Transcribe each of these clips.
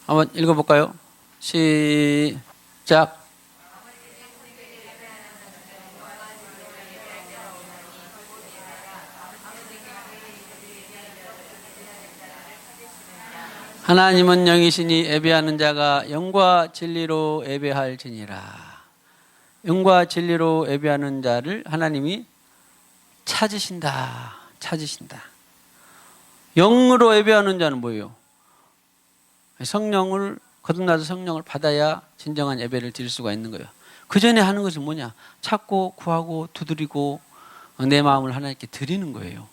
한번 읽어볼까요? 시작. 하나님은 영이시니 예배하는 자가 영과 진리로 예배할지니라. 영과 진리로 예배하는 자를 하나님이 찾으신다. 영으로 예배하는 자는 뭐예요? 성령을 거듭나서 성령을 받아야 진정한 예배를 드릴 수가 있는 거예요. 그 전에 하는 것은 뭐냐? 찾고 구하고 두드리고 내 마음을 하나님께 드리는 거예요.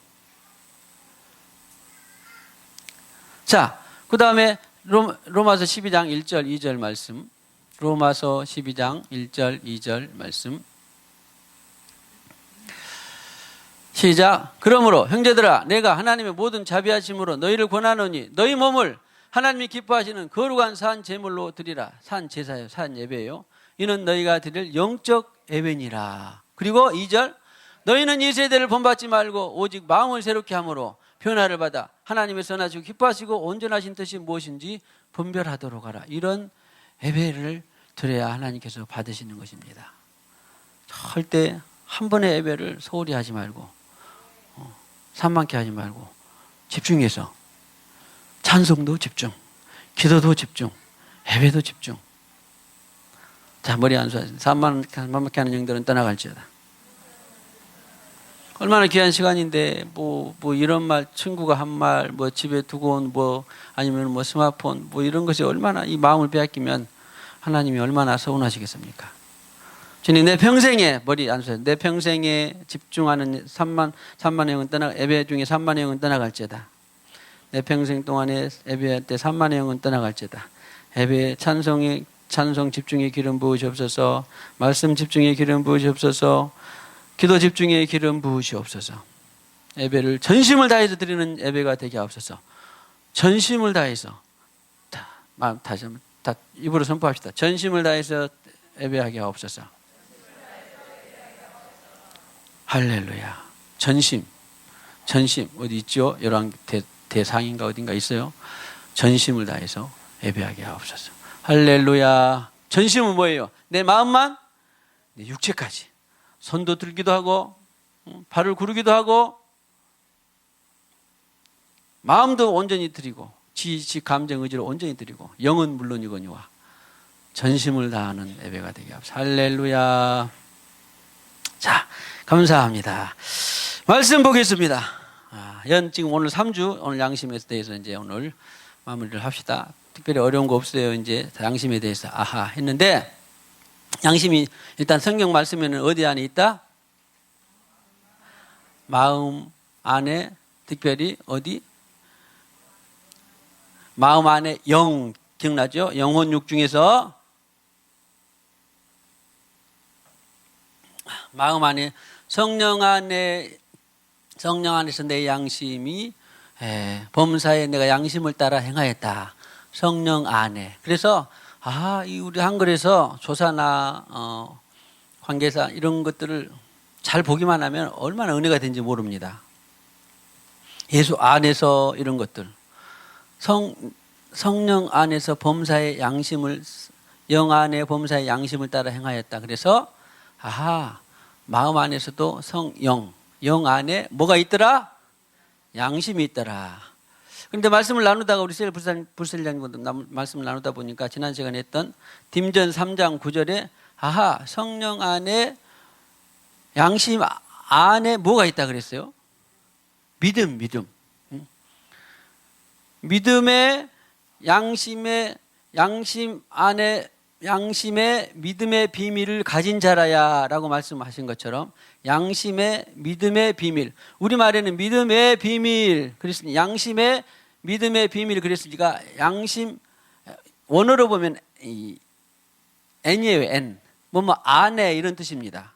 자, 그 다음에 로마서 12장 1절 2절 말씀. 로마서 12장 1절 2절 말씀. 시작. 그러므로 형제들아 내가 하나님의 모든 자비하심으로 너희를 권하노니 너희 몸을 하나님이 기뻐하시는 거룩한 산 제물로 드리라. 산 제사예요. 산 예배예요. 이는 너희가 드릴 영적 예배니라. 그리고 2절. 너희는 이 세대를 본받지 말고 오직 마음을 새롭게 함으로 변화를 받아 하나님의 선하시고 기뻐하시고 온전하신 뜻이 무엇인지 분별하도록 하라. 이런 예배를 드려야 하나님께서 받으시는 것입니다. 절대 한 번의 예배를 소홀히 하지 말고 산만케 하지 말고 집중해서 찬송도 집중, 기도도 집중, 예배도 집중. 자, 머리 안 쏘아서 산만케 하는 영들은 떠나갈지어다. 얼마나 귀한 시간인데 뭐 이런 말 친구가 한 말 뭐 집에 두고 온 뭐 아니면 뭐 스마트폰 뭐 이런 것이 얼마나 이 마음을 빼앗기면 하나님이 얼마나 서운하시겠습니까? 주님 내 평생에 머리 안 쏘아서 내 평생에 집중하는 3만 영은 예배 중에 3만 영은 떠나갈지어다. 내 평생 동안에 예배할 때 3만 영은 떠나갈지어다. 예배 찬송 집중의 기름 부으시옵소서. 말씀 집중의 기름 부으시옵소서. 기도 집중의 기름 부으시옵소서. 예배를 전심을 다해서 드리는 예배가 되게 하옵소서. 전심을 다해서 다시 한번 입으로 선포합시다. 전심을 다해서 예배하게 하옵소서. 할렐루야. 전심 어디 있죠? 열왕 대상인가 어딘가 있어요. 전심을 다해서 예배하게 하옵소서. 할렐루야. 전심은 뭐예요? 내 마음만, 내 육체까지. 손도 들기도 하고 발을 구르기도 하고 마음도 온전히 드리고 지 감정 의지를 온전히 드리고 영은 물론이거니와 전심을 다하는 예배가 되게 하옵소서. 할렐루야. 자, 감사합니다. 말씀 보겠습니다. 지금 오늘 3주 오늘 양심에 대해서 이제 오늘 마무리를 합시다. 특별히 어려운 거 없어요. 이제 양심에 대해서 아하 했는데 양심이 일단 성경 말씀에는 어디 안에 있다? 마음 안에 특별히 어디? 마음 안에 영 기억나죠? 영혼 육 중에서 마음 안에 성령 안에서 내 양심이 범사에 내가 양심을 따라 행하였다. 성령 안에. 그래서 이 우리 한글에서 조사나 관계사 이런 것들을 잘 보기만 하면 얼마나 은혜가 된지 모릅니다. 예수 안에서 이런 것들. 성령 안에서 범사의 양심을 영 안에 범사의 양심을 따라 행하였다. 그래서 마음 안에서도 영 안에 뭐가 있더라? 양심이 있더라. 그런데 말씀을 나누다가 우리 셀 불셀장님도 말씀을 나누다 보니까 지난 시간에 했던 딤전 3장 9절에 성령 안에 양심 안에 뭐가 있다 그랬어요? 믿음. 믿음의 양심 안에 양심의 믿음의 비밀을 가진 자라야 라고 말씀하신 것처럼 양심의 믿음의 비밀. 우리말에는 믿음의 비밀. 그랬으니 양심의 믿음의 비밀. 그랬으니까 양심 원어로 보면 N이에요. N. 안에 이런 뜻입니다.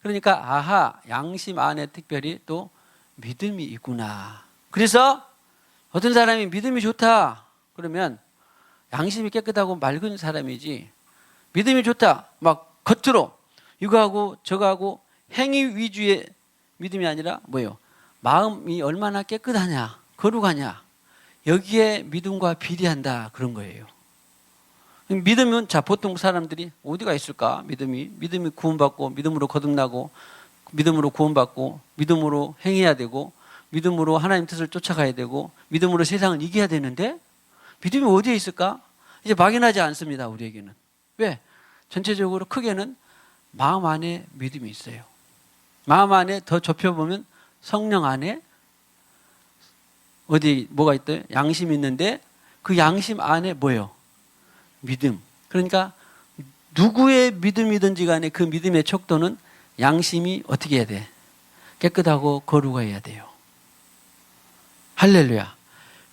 그러니까 양심 안에 특별히 또 믿음이 있구나. 그래서 어떤 사람이 믿음이 좋다 그러면 양심이 깨끗하고 맑은 사람이지 믿음이 좋다 막 겉으로 이거하고 저거하고 행위 위주의 믿음이 아니라 뭐예요? 마음이 얼마나 깨끗하냐 거룩하냐 여기에 믿음과 비례한다 그런 거예요. 믿으면, 자, 보통 사람들이 어디가 있을까? 믿음이 구원받고, 믿음으로 거듭나고, 믿음으로 구원받고, 믿음으로 행해야 되고, 믿음으로 하나님 뜻을 쫓아가야 되고, 믿음으로 세상을 이겨야 되는데, 믿음이 어디에 있을까? 이제 막연하지 않습니다, 우리에게는. 왜? 전체적으로 크게는 마음 안에 믿음이 있어요. 마음 안에 더 좁혀보면 성령 안에 어디 뭐가 있대요? 양심이 있는데 그 양심 안에 뭐예요? 믿음. 그러니까 누구의 믿음이든지 간에 그 믿음의 척도는 양심이 어떻게 해야 돼? 깨끗하고 거룩해야 돼요. 할렐루야.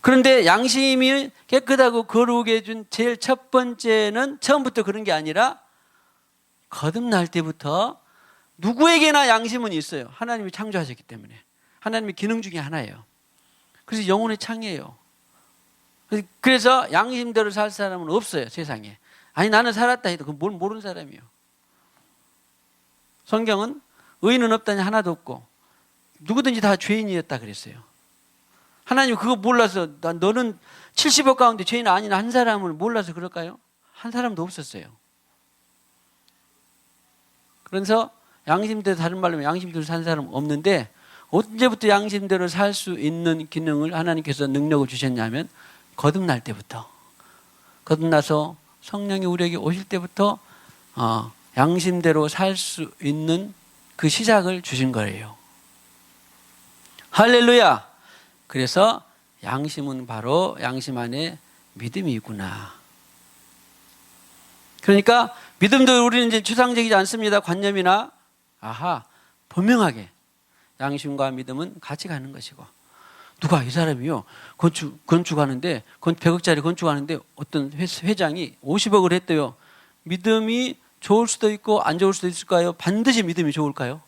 그런데 양심이 깨끗하고 거룩해 해준 제일 첫 번째는 처음부터 그런 게 아니라 거듭날 때부터 누구에게나 양심은 있어요. 하나님이 창조하셨기 때문에. 하나님의 기능 중에 하나예요. 그래서 영혼의 창이에요. 그래서 양심대로 살 사람은 없어요, 세상에. 아니, 나는 살았다 해도 그건 뭘 모르는 사람이에요. 성경은 의인은 없다니 하나도 없고 누구든지 다 죄인이었다 그랬어요. 하나님 그거 몰라서 너는 70억 가운데 죄인 아닌 한 사람을 몰라서 그럴까요? 한 사람도 없었어요. 그래서 양심대로, 다른 말로 양심대로 산 사람은 없는데, 언제부터 양심대로 살 수 있는 기능을 하나님께서 능력을 주셨냐면 거듭날 때부터, 거듭나서 성령이 우리에게 오실 때부터 양심대로 살 수 있는 그 시작을 주신 거예요. 할렐루야. 그래서 양심은 바로 양심 안에 믿음이 있구나. 그러니까 믿음도 우리는 이제 추상적이지 않습니다. 관념이나 분명하게 양심과 믿음은 같이 가는 것이고, 누가 이 사람이요 건축하는데 100억짜리 건축하는데 어떤 회장이 50억을 했대요. 믿음이 좋을 수도 있고 안 좋을 수도 있을까요? 반드시 믿음이 좋을까요?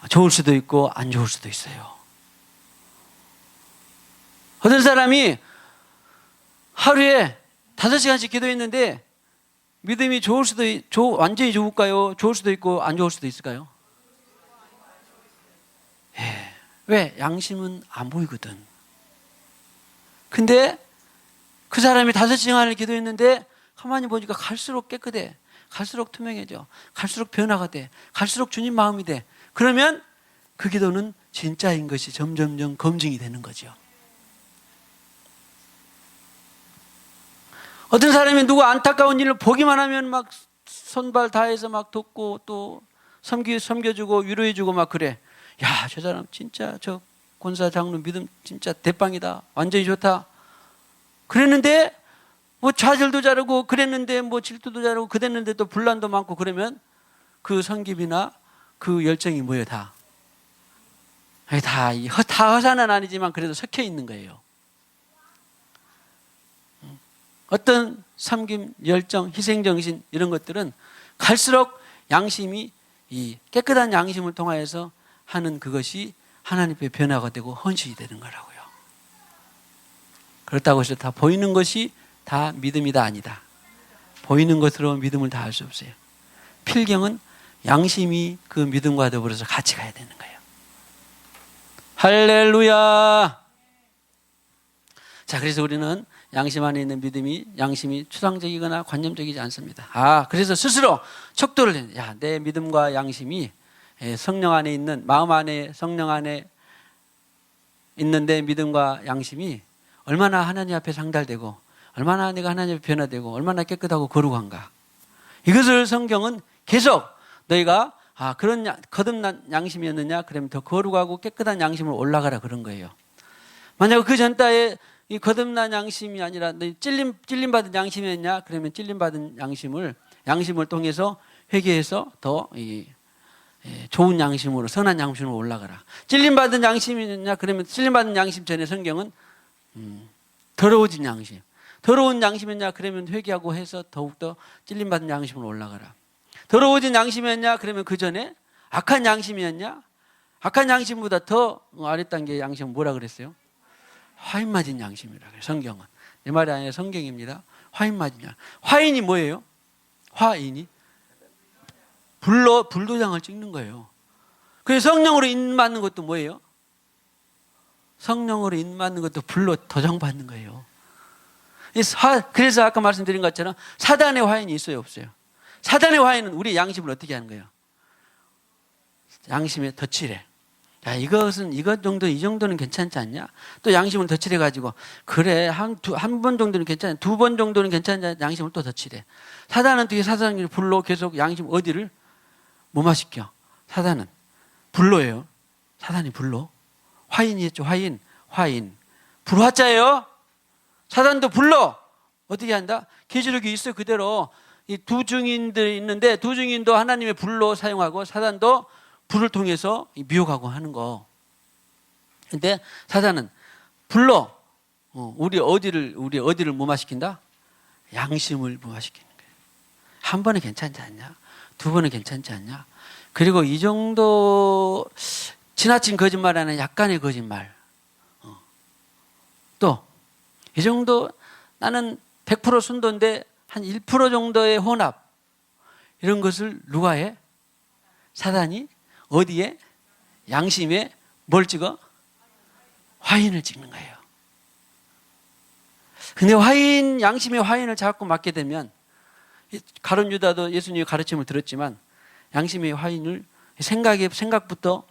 좋을 수도 있고 안 좋을 수도 있어요. 어떤 사람이 하루에 5시간씩 기도했는데 믿음이 좋을 수도 완전히 좋을까요? 좋을 수도 있고 안 좋을 수도 있을까요? 예. 왜? 양심은 안 보이거든. 근데 그 사람이 5시간을 기도했는데 가만히 보니까 갈수록 깨끗해. 갈수록 투명해져. 갈수록 변화가 돼. 갈수록 주님 마음이 돼. 그러면 그 기도는 진짜인 것이 점점점 검증이 되는 거죠. 어떤 사람이 누구 안타까운 일을 보기만 하면 막 손발 다해서 막 돕고 또 섬겨주고 위로해주고 막 그래. 야, 저 사람 진짜 저 권사 장로 믿음 진짜 대빵이다. 완전히 좋다. 그랬는데 뭐 좌절도 잘하고 그랬는데 뭐 질투도 잘하고 그랬는데 또 분란도 많고 그러면 그 성깁이나 그 열정이 뭐예요? 다 허사는 아니지만 그래도 섞여 있는 거예요. 어떤 섬김, 열정, 희생정신 이런 것들은 갈수록 양심이 이 깨끗한 양심을 통하여서 하는 그것이 하나님의 변화가 되고 헌신이 되는 거라고요. 그렇다고 해서 다 보이는 것이 다 믿음이다 아니다. 보이는 것으로 믿음을 다 할 수 없어요. 필경은 양심이 그 믿음과 더불어서 같이 가야 되는 거예요. 할렐루야. 자, 그래서 우리는 양심 안에 있는 믿음이 양심이 추상적이거나 관념적이지 않습니다. 그래서 스스로 척도를 해요. 야, 내 믿음과 양심이 성령 안에 있는 마음 안에 성령 안에 있는 내 믿음과 양심이 얼마나 하나님 앞에 상달되고 얼마나 내가 하나님 앞에 변화되고 얼마나 깨끗하고 거룩한가. 이것을 성경은 계속 너희가 그런 거듭난 양심이었느냐? 그러면 더 거룩하고 깨끗한 양심으로 올라가라 그런 거예요. 만약 그 전따에 이 거듭난 양심이 아니라 찔림받은 양심이었냐? 그러면 찔림받은 양심을 통해서 회개해서 더 좋은 양심으로 선한 양심으로 올라가라. 찔림받은 양심이었냐? 그러면 찔림받은 양심 전에 성경은 더러워진 양심. 더러운 양심이었냐? 그러면 회개하고 해서 더욱더 찔림받은 양심으로 올라가라. 더러워진 양심이었냐? 그러면 그 전에 악한 양심이었냐? 악한 양심보다 더 아랫단계의 양심은 뭐라 그랬어요? 화인 맞은 양심이라 그래요. 성경은. 내 말이 아니라 성경입니다. 화인 맞은 양. 화인이 뭐예요? 화인이 불도장을 찍는 거예요. 그래서 성령으로 인맞는 것도 뭐예요? 성령으로 인맞는 것도 불로 도장받는 거예요. 그래서 아까 말씀드린 것처럼 사단의 화인이 있어요, 없어요? 사단의 화인은 우리 양심을 어떻게 하는 거예요? 양심에 덧칠해. 야, 이것 정도, 이 정도는 괜찮지 않냐? 또 양심을 덧칠해가지고, 그래, 한 번 정도는 괜찮아. 2번 정도는 괜찮지, 양심을 또 덧칠해. 사단은 어떻게 사단이 불로 계속 양심 어디를 무마시켜? 사단은 불로예요. 사단이 불로. 화인이 있죠, 화인. 불화자예요. 사단도 불로. 어떻게 한다? 계시록이 있어요, 그대로. 이 두 증인들이 있는데, 두 증인도 하나님의 불로 사용하고, 사단도 불을 통해서 미혹하고 하는 거. 근데 사단은 불로 우리 어디를 무마시킨다? 양심을 무마시키는 거예요. 한 번은 괜찮지 않냐? 2번은 괜찮지 않냐? 그리고 이 정도 지나친 거짓말 하는 약간의 거짓말. 또 이 정도 나는 100% 순도인데 한 1% 정도의 혼합. 이런 것을 누가 해? 사단이 어디에? 양심에 뭘 찍어? 화인을 찍는 거예요. 근데 양심의 화인을 자꾸 맞게 되면, 가룟 유다도 예수님의 가르침을 들었지만, 양심의 화인을 생각부터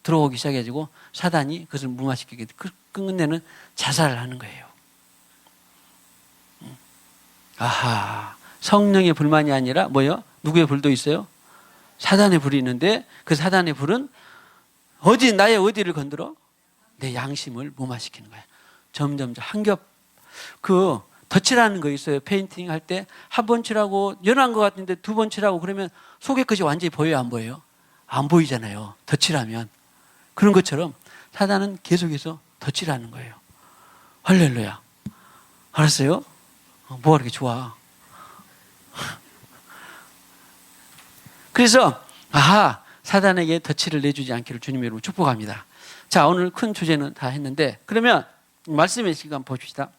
들어오기 시작해가지고, 사단이 그것을 무마시키게 끝내는 자살을 하는 거예요. 아하, 성령의 불만이 아니라 뭐요? 누구의 불도 있어요? 사단의 불이 있는데 그 사단의 불은 나의 어디를 건드려? 내 양심을 무마시키는 거야. 점점 덧칠하는 거 있어요. 페인팅 할 때 한 번 칠하고 연한 것 같은데 2번 칠하고 그러면 속에 것이 완전히 보여요, 안 보여요? 안 보이잖아요. 덧칠하면. 그런 것처럼 사단은 계속해서 덧칠하는 거예요. 할렐루야. 알았어요? 뭐가 그렇게 좋아? 그래서 사단에게 덫을 내주지 않기를 주님의 이름으로 축복합니다. 자, 오늘 큰 주제는 다 했는데, 그러면 말씀의 시간 보십시다.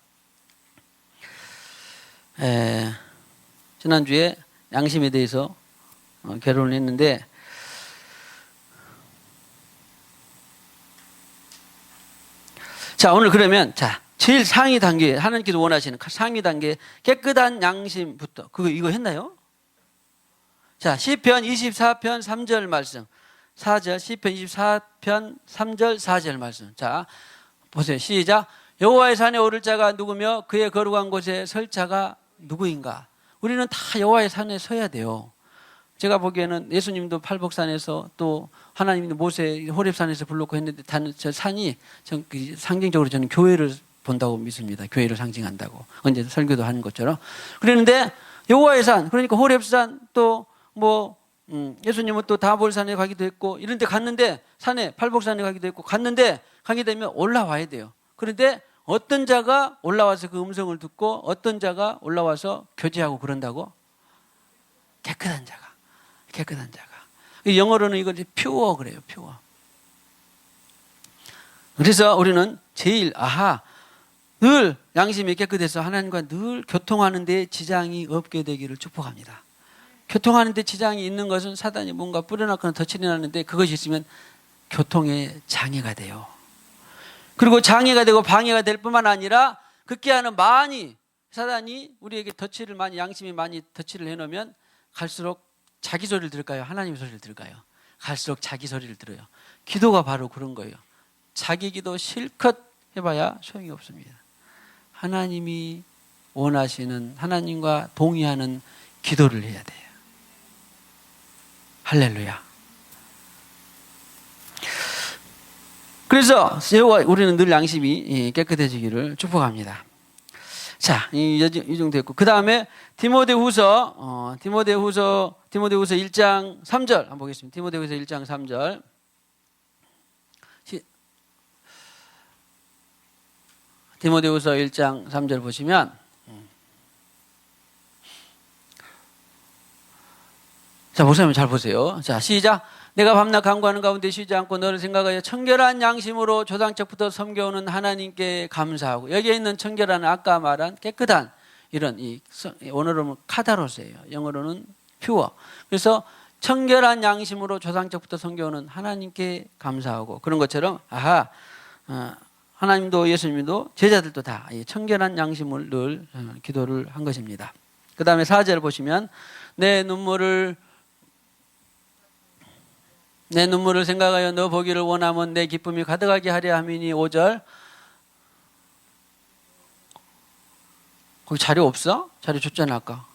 지난주에 양심에 대해서 결론을 했는데, 자, 오늘 그러면 제일 상위 단계, 하나님께서 원하시는 상위 단계 깨끗한 양심부터 이거 했나요? 자, 시편 24편 3절 말씀. 4절, 시편 24편 3절 4절 말씀. 자, 보세요. 시작. 여호와의 산에 오를 자가 누구며 그의 거룩한 곳에 설 자가 누구인가? 우리는 다 여호와의 산에 서야 돼요. 제가 보기에는 예수님도 팔복산에서 또 하나님도 모세 호렙산에서 불렀고 했는데 저 산이 상징적으로 저는 교회를 본다고 믿습니다. 교회를 상징한다고. 언제 설교도 하는 것처럼. 그랬는데 여호와의 산, 그러니까 호렙산 또 예수님은 또 다볼산에 가기도 했고 이런 데 갔는데 산에 팔복산에 가기도 했고 갔는데 가게 되면 올라와야 돼요. 그런데 어떤 자가 올라와서 그 음성을 듣고 어떤 자가 올라와서 교제하고 그런다고? 깨끗한 자가. 영어로는 이걸 퓨어 그래요. 퓨어. 그래서 우리는 제일 늘 양심이 깨끗해서 하나님과 늘 교통하는 데 지장이 없게 되기를 축복합니다. 교통하는 데 지장이 있는 것은 사단이 뭔가 뿌려놨거나 덧칠이 나는데 그것이 있으면 교통에 장애가 돼요. 그리고 장애가 되고 방해가 될 뿐만 아니라 극기하는 사단이 우리에게 양심이 많이 덧칠을 해놓으면 갈수록 자기 소리를 들을까요? 하나님의 소리를 들을까요? 갈수록 자기 소리를 들어요. 기도가 바로 그런 거예요. 자기 기도 실컷 해봐야 소용이 없습니다. 하나님이 원하시는, 하나님과 동의하는 기도를 해야 돼요. 할렐루야. 그래서 우리는 늘 양심이 깨끗해지기를 축복합니다. 자, 이 정도 됐고, 그 다음에 디모데후서 1장 3절 한번 보겠습니다. 디모데후서 1장 3절. 디모데후서 1장 3절 보시면, 자, 목사님 잘 보세요. 자, 시작. 내가 밤낮 간구하는 가운데 쉬지 않고 너를 생각하여 청결한 양심으로 조상적부터 섬겨오는 하나님께 감사하고. 여기에 있는 청결한 아까 말한 깨끗한 이런 원어로는 카다로스예요. 영어로는 퓨어. 그래서 청결한 양심으로 조상적부터 섬겨오는 하나님께 감사하고 그런 것처럼 하나님도 예수님도 제자들도 다 청결한 양심을 늘 기도를 한 것입니다. 그 다음에 4절 보시면 내 눈물을 생각하여 너 보기를 원하면 내 기쁨이 가득하게 하려 함이니 5절. 거기 자료 없어? 자료 줬잖아 아까.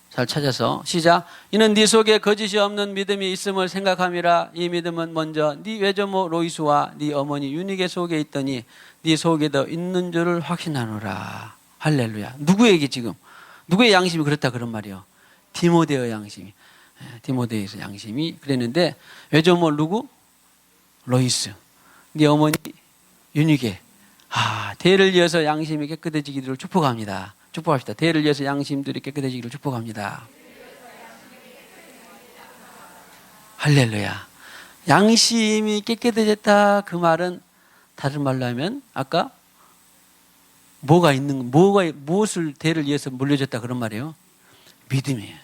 잘 찾아서 시작. 이는 네 속에 거짓이 없는 믿음이 있음을 생각함이라. 이 믿음은 먼저 네 외조모 로이스와 네 어머니 유니게 속에 있더니 네 속에도 있는 줄을 확신하노라. 할렐루야. 누구에게 지금? 누구의 양심이 그렇다 그런 말이요? 디모데의 양심이. 디모데에서 양심이 그랬는데 외조모 누구? 로이스. 네 어머니 유니게. 대를 이어서 양심이 깨끗해지기를 축복합니다. 축복합시다. 대를 이어서 양심들이 깨끗해지기를 축복합니다. 할렐루야. 양심이 깨끗해졌다 그 말은 다른 말로 하면 아까 무엇을 대를 이어서 물려줬다 그런 말이에요? 믿음이에요.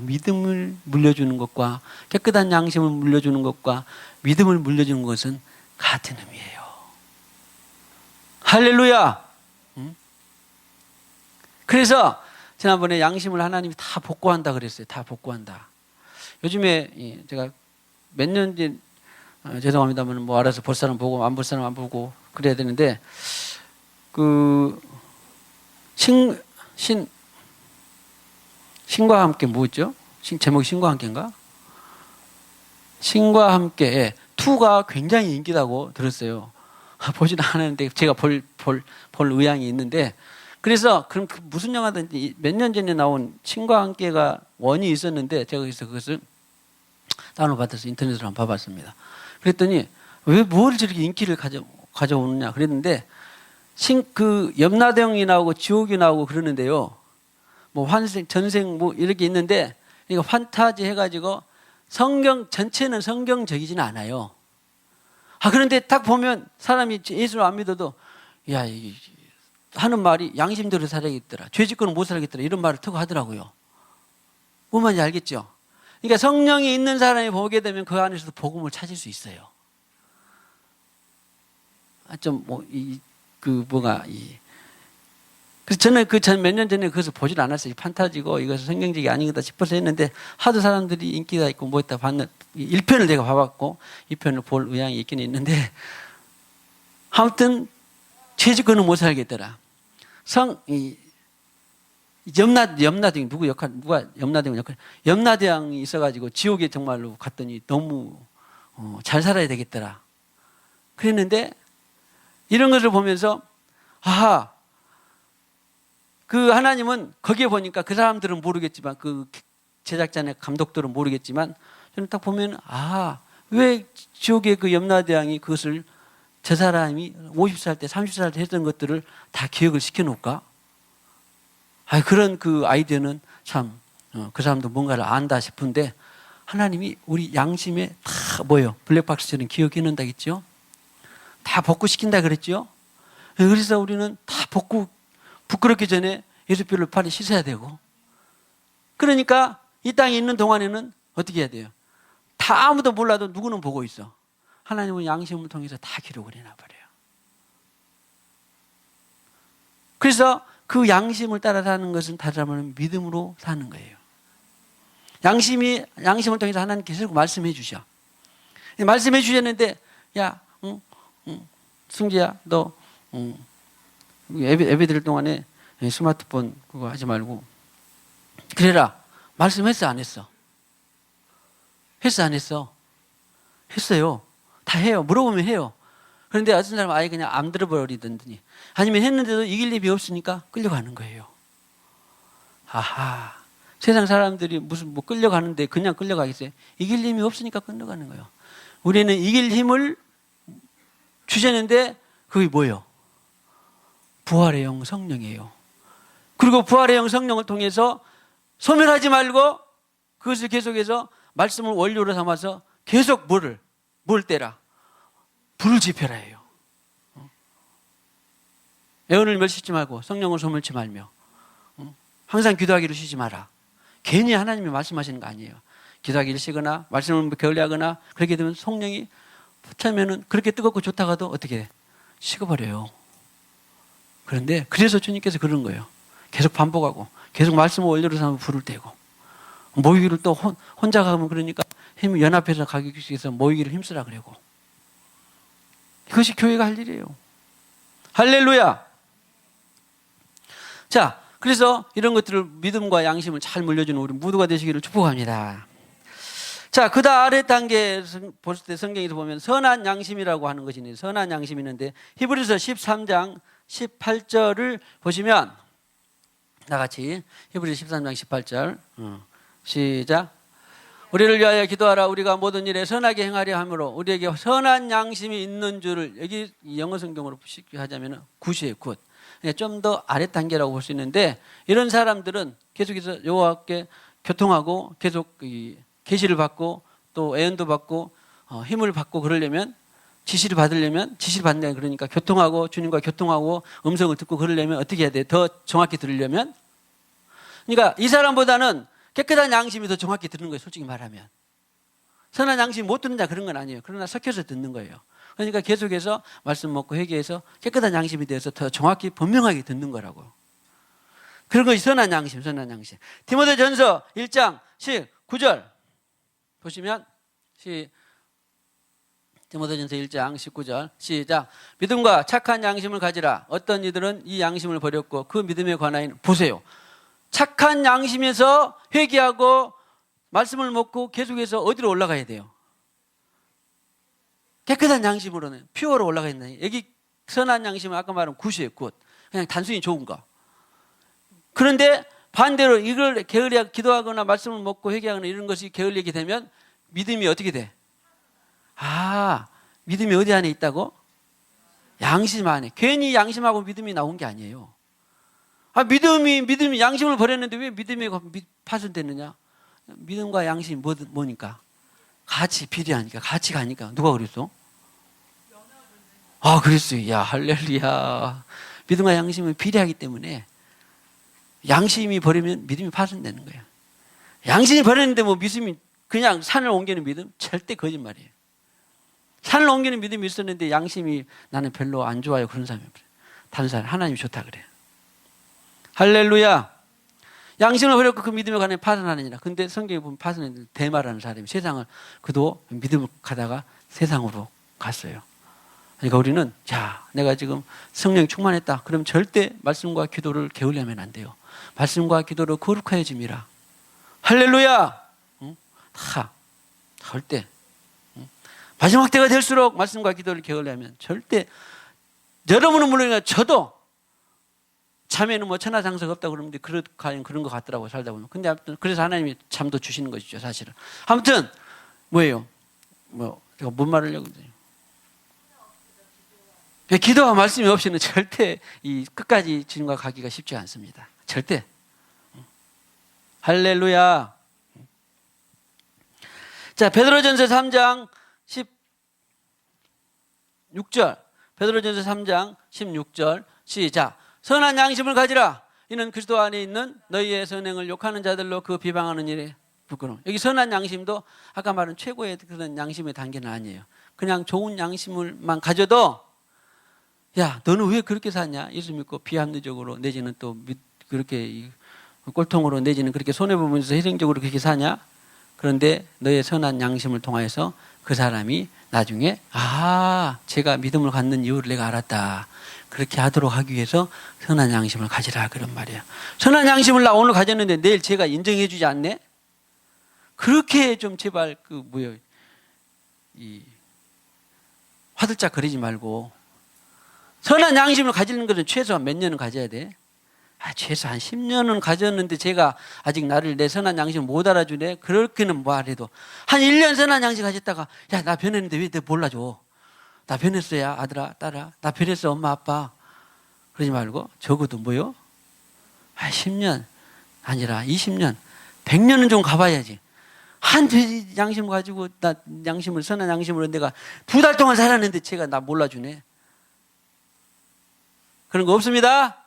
믿음을 물려주는 것과 깨끗한 양심을 물려주는 것과 믿음을 물려주는 것은 같은 의미예요. 할렐루야. 그래서 지난번에 양심을 하나님이 다 복구한다 그랬어요. 다 복구한다. 요즘에 제가 몇 년 전 죄송합니다만 뭐 알아서 볼 사람 보고 안 볼 사람 안 보고 그래야 되는데 신과 함께 뭐였죠? 제목이 신과 함께인가? 신과 함께 2가 굉장히 인기다고 들었어요. 보지는 않았는데 제가 볼 의향이 있는데 그래서 그럼 무슨 영화든지 몇 년 전에 나온 신과 함께가 1이 있었는데 제가 그래서 그것을 다운로드받아서 인터넷으로 한번 봐봤습니다. 그랬더니 왜 뭘 저렇게 인기를 가져오느냐 그랬는데 염라대왕이 나오고 지옥이 나오고 그러는데요. 뭐 환생, 전생 뭐 이렇게 있는데 이거 판타지 해가지고 성경 전체는 성경적이지는 않아요. 그런데 딱 보면 사람이 예수를 안 믿어도 하는 말이 양심대로 살아야겠더라. 죄짓고는 못 살겠더라. 이런 말을 트고 하더라고요. 뭔 말인지 알겠죠? 그러니까 성령이 있는 사람이 보게 되면 그 안에서도 복음을 찾을 수 있어요. 그래서 저는 몇 년 전에 그것을 보질 않았어요. 판타지고 이것은 성경적이 아니겠다 싶어서 했는데 하도 사람들이 인기가 있고 뭐 했다 봤는 1편을 제가 봐봤고 2편을 볼 의향이 있긴 있는데 아무튼 죄짓고는 못 살겠더라. 염라대왕 누가 염라대왕 역할? 염라대왕이 있어가지고 지옥에 정말로 갔더니 너무 잘 살아야 되겠더라. 그랬는데 이런 것을 보면서 그 하나님은 거기에 보니까 그 사람들은 모르겠지만 그 제작자나 감독들은 모르겠지만 저는 딱 보면 왜 지옥의 그 염라대왕이 그것을 저 사람이 50살 때 30살 때 했던 것들을 다 기억을 시켜놓을까? 그런 그 아이디어는 참 그 사람도 뭔가를 안다 싶은데 하나님이 우리 양심에 다 블랙박스처럼 기억해놓는다 했죠? 다 복구시킨다 그랬죠? 그래서 우리는 다 부끄럽기 전에 예수뼈를 팔에 씻어야 되고 그러니까 이 땅에 있는 동안에는 어떻게 해야 돼요? 다 아무도 몰라도 누구는 보고 있어. 하나님은 양심을 통해서 다 기록을 해놔버려요. 그래서 그 양심을 따라 사는 것은 다른 말로 믿음으로 사는 거예요. 양심을 통해서 하나님께서 말씀해 주셔. 말씀해 주셨는데 승지야 너 예배 드릴 동안에 스마트폰 그거 하지 말고 그래라. 말씀했어 안 했어? 했어 안 했어? 했어요. 다 해요. 물어보면 해요. 그런데 어떤 사람은 아예 그냥 안 들어버리던지 아니면 했는데도 이길 힘이 없으니까 끌려가는 거예요. 세상 사람들이 무슨 끌려가는데 그냥 끌려가겠어요? 이길 힘이 없으니까 끌려가는 거예요. 우리는 이길 힘을 주셨는데 그게 뭐예요? 부활의 영 성령이에요. 그리고 부활의 영 성령을 통해서 소멸하지 말고 그것을 계속해서 말씀을 원료로 삼아서 계속 뭘 떼라? 불을 지펴라 해요. 애원을 멸시지 말고 성령을 소멸치 말며 항상 기도하기를 쉬지 마라. 괜히 하나님이 말씀하시는 거 아니에요. 기도하기를 쉬거나 말씀을 게을리하거나 그렇게 되면 성령이 처음에는 그렇게 뜨겁고 좋다가도 어떻게 해? 식어버려요. 그런데 그래서 주님께서 그러는 거예요. 계속 반복하고 계속 말씀을 원료로 삼아 불을 떼고 모이기를 또 혼자 가면 그러니까 힘 연합해서 가기 위해서 모이기를 힘쓰라 그러고 이것이 교회가 할 일이에요. 할렐루야. 자, 그래서 이런 것들을 믿음과 양심을 잘 물려주는 우리 모두가 되시기를 축복합니다. 자, 그 다음 아래 단계 볼 때 성경에서 보면 선한 양심이라고 하는 것이 있는데 선한 양심이 있는데 히브리서 13장 18절을 보시면 다 같이 히브리서 13장 18절 시작. 우리를 위하여 기도하라. 우리가 모든 일에 선하게 행하려 함으로 우리에게 선한 양심이 있는 줄을 여기 영어 성경으로 쉽게 하자면 굿이에요. 굿. 좀 더 아래 단계라고 볼 수 있는데 이런 사람들은 계속해서 여호와와 함께 교통하고 계속 계시를 받고 또 애언도 받고 힘을 받고 그러려면 지시를 받으려면 지시를 받는다 그러니까 교통하고 주님과 교통하고 음성을 듣고 그러려면 어떻게 해야 돼? 더 정확히 들으려면 그러니까 이 사람보다는 깨끗한 양심이 더 정확히 듣는 거예요. 솔직히 말하면 선한 양심이 못 듣는 자 그런 건 아니에요. 그러나 섞여서 듣는 거예요. 그러니까 계속해서 말씀 먹고 회개해서 깨끗한 양심이 되어서 더 정확히 분명하게 듣는 거라고. 그런 것이 선한 양심, 선한 양심. 디모데전서 1장 19절 보시면 디모데전서 1장 19절 시작. 믿음과 착한 양심을 가지라. 어떤 이들은 이 양심을 버렸고 그 믿음에 관하여 보세요. 착한 양심에서 회개하고 말씀을 먹고 계속해서 어디로 올라가야 돼요? 깨끗한 양심으로는 퓨어로 올라가야 된다. 여기 선한 양심은 아까 말한 굿이에요. 굿. 그냥 단순히 좋은 거. 그런데 반대로 이걸 게을리하게 기도하거나 말씀을 먹고 회개하거나 이런 것이 게을리게 되면 믿음이 어떻게 돼? 믿음이 어디 안에 있다고? 양심 안에. 괜히 양심하고 믿음이 나온 게 아니에요. 믿음이 양심을 버렸는데 왜 믿음이 파손됐느냐? 믿음과 양심이 뭐니까? 같이 비례하니까, 같이 가니까. 누가 그랬어? 그랬어요. 야, 할렐루야. 믿음과 양심은 비례하기 때문에 양심이 버리면 믿음이 파손되는 거예요. 양심이 버렸는데 믿음이 그냥 산을 옮기는 믿음? 절대 거짓말이에요. 산을 옮기는 믿음이 있었는데 양심이 나는 별로 안 좋아요. 그런 사람이 없어요. 다른 사람 하나님이 좋다 그래요. 할렐루야. 양심을 버렸고 그 믿음에 관해 파산하느니라. 근데 성경에 보면 파산했는데 대마라는 사람이 세상을 그도 믿음을 가다가 세상으로 갔어요. 그러니까 우리는 내가 지금 성령 충만했다. 그럼 절대 말씀과 기도를 게을리하면 안 돼요. 말씀과 기도로 거룩하여짐이라. 할렐루야. 절대. 마지막 때가 될수록 말씀과 기도를 게을리하면 절대. 여러분은 물론이나 저도 잠에는 천하장사가 없다고 그러는데 그런 것 같더라고요. 살다 보면. 근데 아무튼 그래서 하나님이 잠도 주시는 것이죠. 사실은. 아무튼 뭐예요? 제가 뭔 말하려고 그러죠? 기도와 말씀이 없이는 절대 이 끝까지 주님과 가기가 쉽지 않습니다. 절대. 할렐루야. 자, 베드로전서 3장 16절. 베드로전서 3장 16절 시작. 선한 양심을 가지라. 이는 그리스도 안에 있는 너희의 선행을 욕하는 자들로 그 비방하는 일에 부끄러움. 여기 선한 양심도 아까 말한 최고의 그런 양심의 단계는 아니에요. 그냥 좋은 양심을만 가져도 너는 왜 그렇게 사냐? 예수 믿고 비합리적으로 내지는 또 그렇게 꼴통으로 내지는 그렇게 손해보면서 희생적으로 그렇게 사냐? 그런데 너의 선한 양심을 통하여서 그 사람이 나중에 제가 믿음을 갖는 이유를 내가 알았다. 그렇게 하도록 하기 위해서 선한 양심을 가지라 그런 말이에요. 선한 양심을 나 오늘 가졌는데 내일 제가 인정해 주지 않네? 그렇게 좀 제발 화들짝 거리지 말고 선한 양심을 가지는 것은 최소한 몇 년은 가져야 돼? 최소한 10년은 가졌는데 제가 아직 나를 내 선한 양심을 못 알아주네? 그렇게는 말해도 한 1년 선한 양심 가졌다가 나 변했는데 왜 내 몰라줘? 나 변했어야 아들아 딸아 나 변했어 엄마 아빠 그러지 말고 적어도 10년 아니라 20년 100년은 좀 가봐야지. 한 돼지 양심 가지고 나 양심을 선한 양심으로 내가 2달 동안 살았는데 제가 나 몰라주네. 그런 거 없습니다.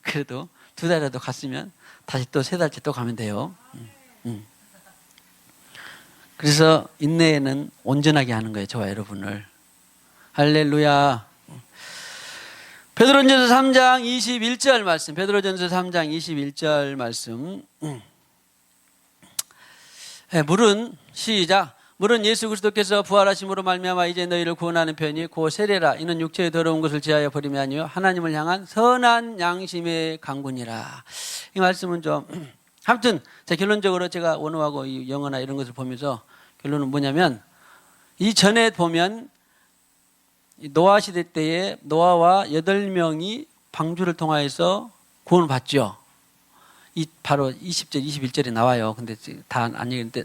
그래도 2달이라도 갔으면 다시 또 3달째 또 가면 돼요. 그래서 인내는 온전하게 하는 거예요. 저와 여러분을. 할렐루야. 베드로전서 3장 21절 말씀. 베드로전서 3장 21절 말씀. 물은 시작. 물은 예수 그리스도께서 부활하심으로 말미암아 이제 너희를 구원하는 편이 곧 세례라. 이는 육체의 더러운 것을 지하여 버림이 아니요 하나님을 향한 선한 양심의 강군이라. 이 말씀은 좀 아무튼 결론적으로 제가 원어하고 이 영어나 이런 것을 보면서 결론은 뭐냐면, 이 전에 보면 노아 시대 때에 노아와 8명이 방주를 통하여서 구원을 받죠. 이 바로 20절, 21절에 나와요. 근데 다 안 얘기했는데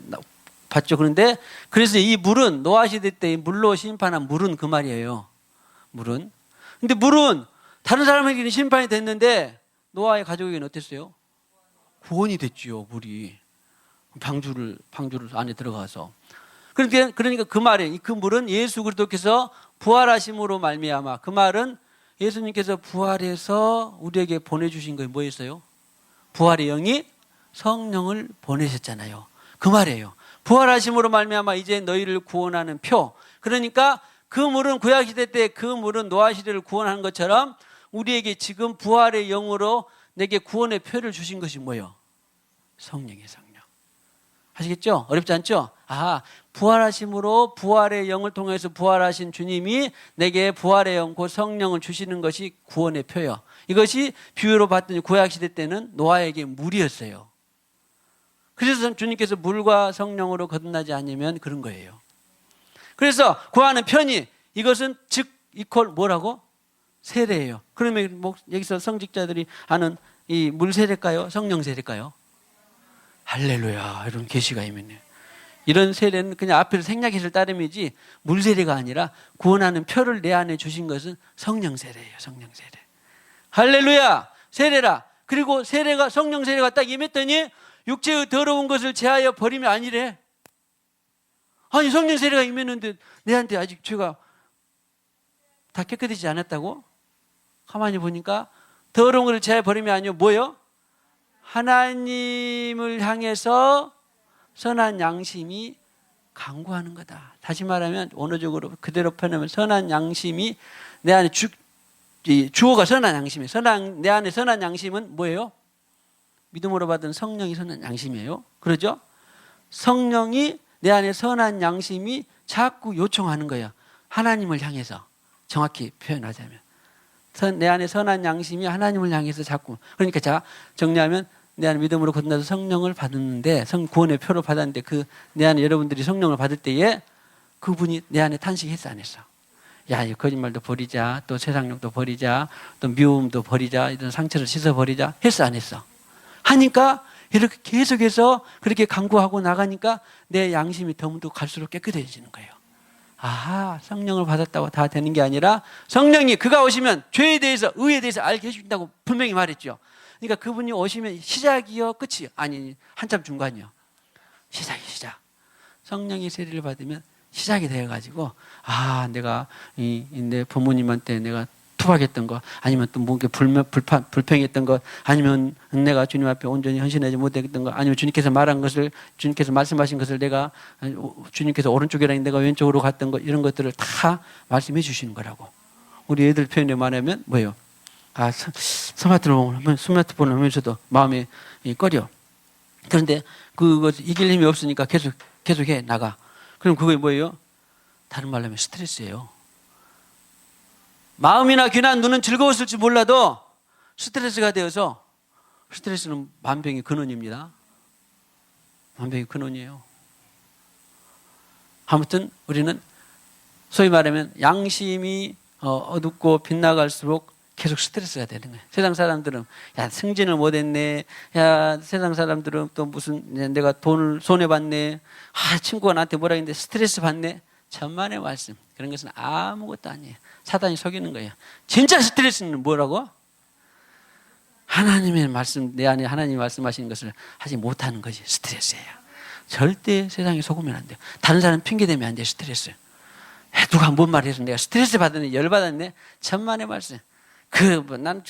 봤죠. 그런데 그래서 이 물은 노아 시대 때 물로 심판한 물은 그 말이에요. 물은. 근데 물은 다른 사람에게는 심판이 됐는데 노아의 가족에게는 어땠어요? 구원이 됐지요. 물이 방주를 안에 들어가서. 그러니까 그 말이에요. 그 물은 예수 그리스도께서 부활하심으로 말미암아. 그 말은 예수님께서 부활해서 우리에게 보내주신 거예요. 뭐였어요? 부활의 영이 성령을 보내셨잖아요. 그 말이에요. 부활하심으로 말미암아 이제 너희를 구원하는 표. 그러니까 그 물은 구약시대 때 그 물은 노아시대를 구원하는 것처럼 우리에게 지금 부활의 영으로 내게 구원의 표를 주신 것이 뭐예요? 성령이에요. 성령. 아시겠죠? 어렵지 않죠? 부활하심으로 부활의 영을 통해서 부활하신 주님이 내게 부활의 영, 곧 성령을 주시는 것이 구원의 표요. 이것이 비유로 봤더니 구약시대 때는 노아에게 물이었어요. 그래서 주님께서 물과 성령으로 거듭나지 않으면 그런 거예요. 그래서 구하는 편이, 이것은 즉 이퀄 뭐라고? 세례예요. 그러면 여기서 성직자들이 아는 이 물 세례일까요? 성령 세례일까요? 할렐루야. 이런 계시가 있네요. 이런 세례는 그냥 앞에서 생략했을 따름이지 물 세례가 아니라 구원하는 표를 내 안에 주신 것은 성령 세례예요. 성령 세례. 할렐루야. 세례라. 그리고 세례가, 성령 세례가 딱 임했더니 육체의 더러운 것을 제하여 버리면 아니래. 아니, 성령 세례가 임했는데 내한테 아직 죄가 다 깨끗해지지 않았다고? 가만히 보니까 더러운 것을 제하여 버리면 아니요 뭐요? 하나님을 향해서 선한 양심이 강구하는 거다. 다시 말하면 원어적으로 그대로 표현하면 선한 양심이 내 안에 주어가 선한 양심이에요. 내 안에 선한 양심은 뭐예요? 믿음으로 받은 성령이 선한 양심이에요. 그러죠? 성령이 내 안에 선한 양심이 자꾸 요청하는 거예요. 하나님을 향해서. 정확히 표현하자면 내 안에 선한 양심이 하나님을 향해서 자꾸. 그러니까 자 정리하면 내 안에 믿음으로 거듭나서 성령을 받았는데, 구원의 표를 받았는데 그 내 안에 여러분들이 성령을 받을 때에 그분이 내 안에 탄식했어 안 했어? 야, 이 거짓말도 버리자, 또 세상욕도 버리자, 또 미움도 버리자, 이런 상처를 씻어버리자 했어 안 했어? 하니까 이렇게 계속해서 그렇게 강구하고 나가니까 내 양심이 더욱더 갈수록 깨끗해지는 거예요. 성령을 받았다고 다 되는 게 아니라 성령이 그가 오시면 죄에 대해서, 의에 대해서 알게 해준다고 분명히 말했죠. 그러니까 그분이 오시면 시작이요 끝이요? 아니, 한참 중간이요. 시작. 성령이 세례를 받으면 시작이 되어가지고 내가 내 부모님한테 내가 투박했던 거, 아니면 또 뭔가 불평했던 것, 아니면 내가 주님 앞에 온전히 헌신하지 못했던 거, 아니면 주님께서 말한 것을, 주님께서 말씀하신 것을 내가, 주님께서 오른쪽이라니 내가 왼쪽으로 갔던 것, 이런 것들을 다 말씀해 주시는 거라고. 우리 애들 표현에 말하면 뭐예요? 스마트폰을 하면서도 마음이 꺼려. 그런데 그것 이길 힘이 없으니까 계속해 나가. 그럼 그게 뭐예요? 다른 말로 하면 스트레스예요. 마음이나 귀나 눈은 즐거웠을지 몰라도 스트레스가 되어서, 스트레스는 만병의 근원입니다. 만병의 근원이에요. 아무튼 우리는 소위 말하면 양심이 어둡고 빗나갈수록 계속 스트레스가 되는 거예요. 세상 사람들은 승진을 못했네, 세상 사람들은 또 무슨 내가 돈을 손해봤네, 친구가 나한테 뭐라 했는데 스트레스 받네. 천만의 말씀. 그런 것은 아무것도 아니에요. 사단이 속이는 거예요. 진짜 스트레스는 뭐라고? 하나님의 말씀, 내 안에 하나님이 말씀하시는 것을 하지 못하는 것이 스트레스예요. 절대 세상에 속으면 안 돼요. 다른 사람 핑계대면 안 돼요. 스트레스. 누가 뭔 말을 해서 내가 스트레스 받았네, 열받았네. 천만의 말씀. 나는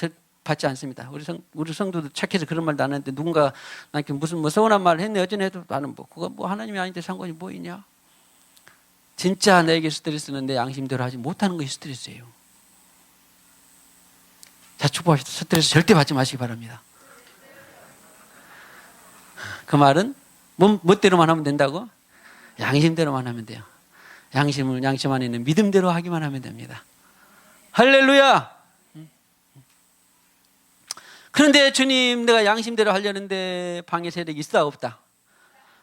받지 않습니다. 우리 성도들 착해서 그런 말도 안 하는데, 누군가 나한테 무슨 서운한 말을 했네, 어쩌네 해도 나는 그거 하나님이 아닌데 상관이 뭐 있냐? 진짜 나에게 스트레스는 내 양심대로 하지 못하는 것이 스트레스예요. 자, 축복합시다. 스트레스 절대 받지 마시기 바랍니다. 그 말은 멋대로만 하면 된다고? 양심대로만 하면 돼요. 양심 안에 있는 믿음대로 하기만 하면 됩니다. 할렐루야! 그런데 주님, 내가 양심대로 하려는데 방해 세력이 있다 없다?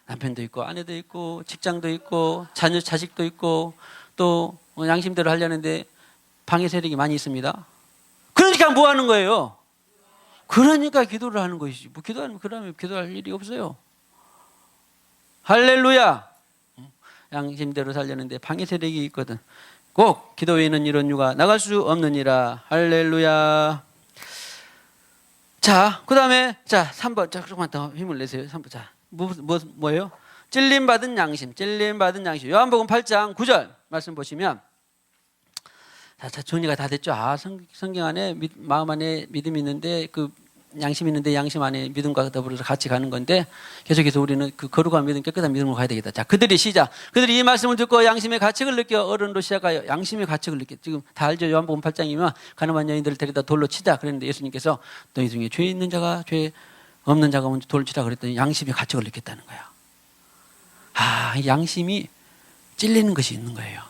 남편도 있고 아내도 있고 직장도 있고 자식도 있고 또 양심대로 하려는데 방해 세력이 많이 있습니다. 그러니까 뭐 하는 거예요? 그러니까 기도를 하는 것이지. 뭐 기도하면 그러면 기도할 일이 없어요. 할렐루야! 양심대로 살려는데 방해 세력이 있거든. 꼭 기도 외에는 이런 유가 나갈 수 없느니라. 할렐루야. 자, 그 다음에, 자, 3번. 자, 조금만 더 힘을 내세요. 3번. 자, 뭐예요? 찔림받은 양심. 요한복음 8장 9절 말씀 보시면, 자, 정리가 다 됐죠? 성경 안에, 마음 안에 믿음이 있는데, 양심이 있는데 양심 안에 믿음과 더불어서 같이 가는 건데, 계속해서 우리는 그 거룩한 믿음, 깨끗한 믿음으로 가야 되겠다. 자, 그들이 이 말씀을 듣고 양심의 가책을 느껴 어른으로 시작하여 양심의 가책을 느껴. 지금 다 알죠? 요한복음 8장이면 가늠한 여인들을 데려다 돌로 치다 그랬는데 예수님께서 너희 중에 죄 있는 자가 죄 없는 자가 먼저 돌로 치라 그랬더니 양심의 가책을 느꼈다는 거야. 양심이 찔리는 것이 있는 거예요.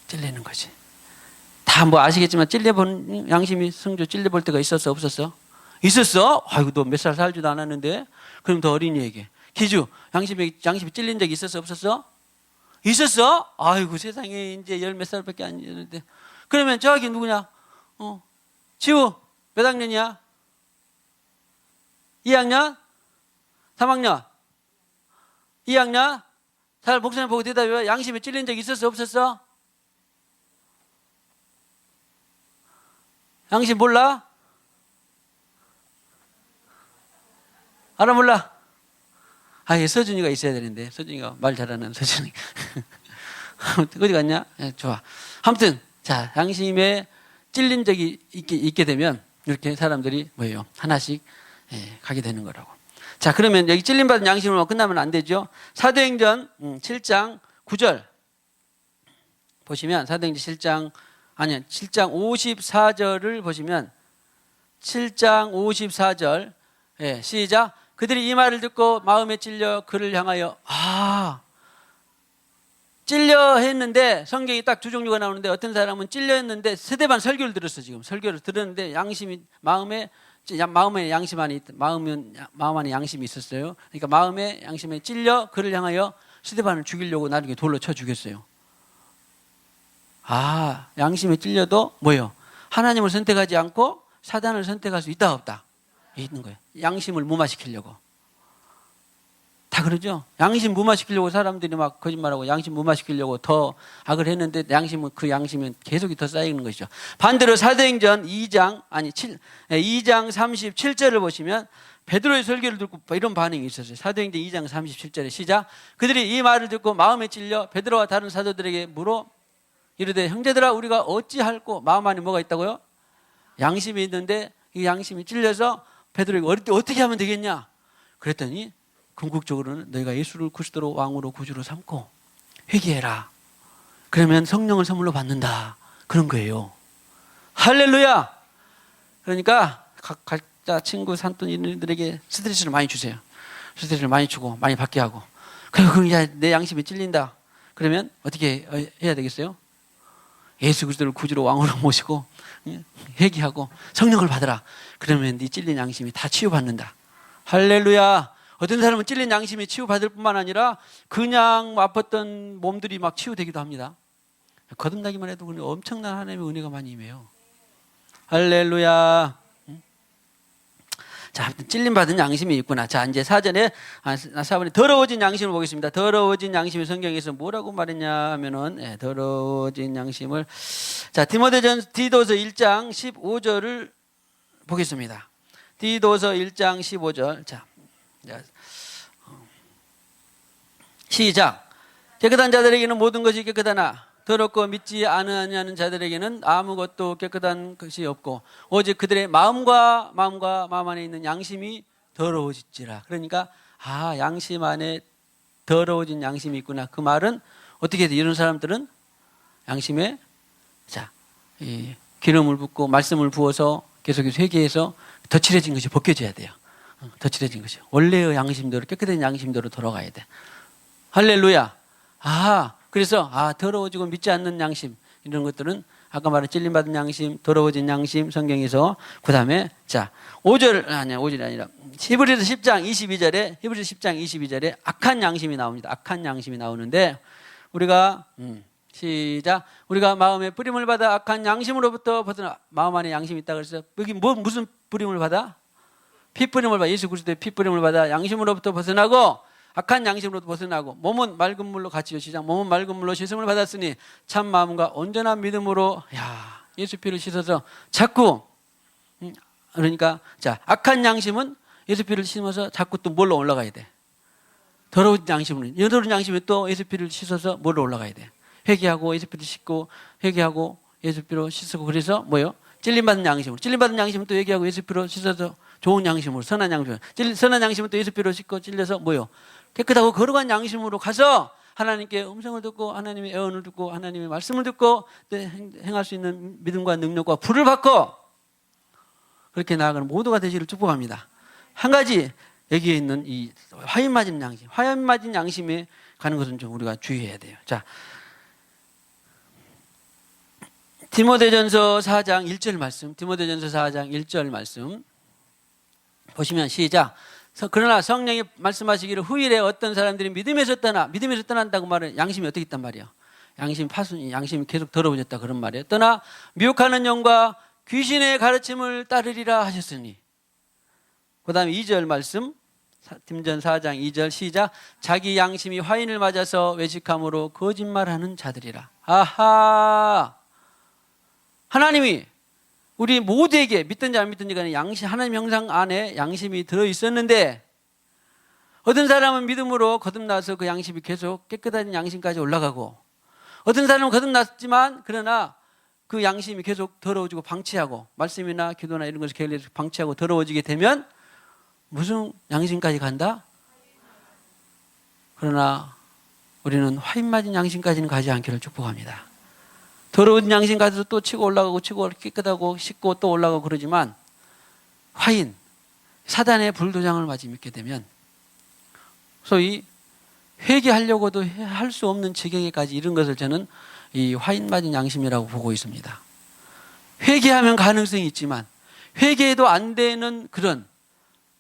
찔리는 것이. 다 뭐 아시겠지만 찔려본 양심이 성조 찔려볼 때가 있었어 없었어? 있었어? 아이고 너 몇 살 살지도 않았는데. 그럼 더 어린이에게 기주 양심이 찔린 적이 있었어 없었어? 있었어? 아이고 세상에 이제 열 몇 살밖에 안 되는데. 그러면 저기 누구냐? 지우 몇 학년이야? 2학년? 3학년? 2학년? 잘 목사님 보고 대답해. 양심에 찔린 적이 있었어 없었어? 양심 몰라? 알아 몰라? 서준이가 있어야 되는데. 서준이가 말 잘하는 서준이. 어디 갔냐? 좋아. 아무튼 자, 양심에 찔린 적이 있게 되면 이렇게 사람들이 뭐예요? 하나씩 가게 되는 거라고. 자, 그러면 여기 찔림받은 양심으로 끝나면 안 되죠. 사도행전 7장 9절 보시면 사도행전 7장 54절을 보시면 7장 54절 시작. 그들이 이 말을 듣고 마음에 찔려 그를 향하여 찔려 했는데 성경이 딱 두 종류가 나오는데 어떤 사람은 찔려 했는데 세대반 설교를 들었어. 지금 설교를 들었는데 양심이 마음 안에 양심이 있었어요. 그러니까 마음에 양심에 찔려 그를 향하여 스데반을 죽이려고 나중에 돌로 쳐 죽였어요. 양심에 찔려도 뭐예요? 하나님을 선택하지 않고 사단을 선택할 수 있다 없다? 있는 거예요. 양심을 무마시키려고. 다 그러죠? 양심 무마시키려고 사람들이 막 거짓말하고 양심 무마시키려고 더 악을 했는데 그 양심은 계속 더 쌓이는 것이죠. 반대로 사도행전 2장 37절을 보시면 베드로의 설교를 듣고 이런 반응이 있었어요. 사도행전 2장 37절에 시작. 그들이 이 말을 듣고 마음에 찔려 베드로와 다른 사도들에게 물어 이르되 형제들아 우리가 어찌할꼬. 마음 안에 뭐가 있다고요? 양심이 있는데 이 양심이 찔려서 베드로에게 어떻게 하면 되겠냐? 그랬더니 궁극적으로는 너희가 예수를 그리스도로 왕으로 구주로 삼고 회개해라. 그러면 성령을 선물로 받는다. 그런 거예요. 할렐루야. 그러니까 각자 친구 산돈이들에게 스트레스를 많이 주세요. 스트레스를 많이 주고 많이 받게 하고. 그리고 이제 내 양심이 찔린다. 그러면 어떻게 해야 되겠어요? 예수 그리스도를 구주로 왕으로 모시고 회개하고 성령을 받으라. 그러면 네 찔린 양심이 다 치유받는다. 할렐루야. 어떤 사람은 찔린 양심이 치유받을 뿐만 아니라 그냥 아팠던 몸들이 막 치유되기도 합니다. 거듭나기만 해도 엄청난 하나님의 은혜가 많이 임해요. 할렐루야. 자, 찔림받은 양심이 있구나. 자, 이제 4번에 더러워진 양심을 보겠습니다. 더러워진 양심이 성경에서 뭐라고 말했냐 하면은, 더러워진 양심을. 자, 디도서 1장 15절을 보겠습니다. 디도서 1장 15절. 자, 시작. 깨끗한 자들에게는 모든 것이 깨끗하나 더럽고 믿지 않으냐는 자들에게는 아무것도 깨끗한 것이 없고 오직 그들의 마음 안에 있는 양심이 더러워질지라. 그러니까 양심 안에 더러워진 양심이 있구나. 그 말은 어떻게 돼? 이런 사람들은 양심에 자, 이 기름을 붓고 말씀을 부어서 계속해서 회개해서 덧칠해진 것이 벗겨져야 돼요. 덧칠해진 것이 원래의 양심대로 깨끗한 양심대로 돌아가야 돼. 할렐루야. 그래서 더러워지고 믿지 않는 양심 이런 것들은 아까 말한 찔림받은 양심, 더러워진 양심 성경에서 그다음에 자 5절이 아니라 히브리서 10장 22절에 악한 양심이 나옵니다. 악한 양심이 나오는데 우리가 시작. 우리가 마음에 뿌림을 받아 악한 양심으로부터 벗어나 마음 안에 양심이 있다 그래서 여기 무슨 뿌림을 받아? 피 뿌림을 받아 예수 그리스도의 피 뿌림을 받아 양심으로부터 벗어나고 악한 양심으로부터 벗어나고 몸은 맑은 물로 같이 시작. 몸은 맑은 물로 씻음을 받았으니 참 마음과 온전한 믿음으로 예수 피를 씻어서 자꾸 그러니까 자 악한 양심은 예수 피를 씻어서 자꾸 또 뭘로 올라가야 돼? 더러운 양심은 더러운 양심이 또 예수 피를 씻어서 뭘로 올라가야 돼? 회개하고 예수 피를 씻고 회개하고 예수 피로 씻고 그래서 뭐요? 찔림받은 양심으로 찔림받은 양심은 또 회개하고 예수 피로 씻어서 좋은 양심으로 선한 양심으로 선한 양심은 또 예수 피로 씻고 찔려서 뭐요? 깨끗하고 거룩한 양심으로 가서 하나님께 음성을 듣고 하나님의 애언을 듣고 하나님의 말씀을 듣고 행할 수 있는 믿음과 능력과 불을 받고 그렇게 나아가는 모두가 되시기를 축복합니다. 한 가지 여기에 있는 이 화인 맞은 양심, 화인 맞은 양심에 가는 것은 좀 우리가 주의해야 돼요. 자, 디모데전서 4장 1절 말씀, 디모데전서 4장 1절 말씀 보시면 시작. 그러나 성령이 말씀하시기를 후일에 어떤 사람들이 믿음에서 떠난다고 말은 양심이 어떻게 있단 말이에요? 양심이 계속 더러워졌다 그런 말이에요. 떠나 미혹하는 영과 귀신의 가르침을 따르리라 하셨으니. 그 다음에 2절 말씀 디모데전 4장 2절 시작. 자기 양심이 화인을 맞아서 외식함으로 거짓말하는 자들이라. 하나님이 우리 모두에게 믿든지 안 믿든지 간에 하나님 형상 안에 양심이 들어있었는데 어떤 사람은 믿음으로 거듭나서 그 양심이 계속 깨끗한 양심까지 올라가고 어떤 사람은 거듭났지만 그러나 그 양심이 계속 더러워지고 방치하고 말씀이나 기도나 이런 것을 게을리해서 방치하고 더러워지게 되면 무슨 양심까지 간다? 그러나 우리는 화인 맞은 양심까지는 가지 않기를 축복합니다. 더러운 양심 가서 또 치고 올라가고 치고 깨끗하고 씻고 또 올라가고 그러지만 화인, 사단의 불도장을 맞이믿게 되면 소위 회개하려고도 할 수 없는 지경에까지 이른 것을 저는 이 화인 맞은 양심이라고 보고 있습니다. 회개하면 가능성이 있지만 회개해도 안 되는 그런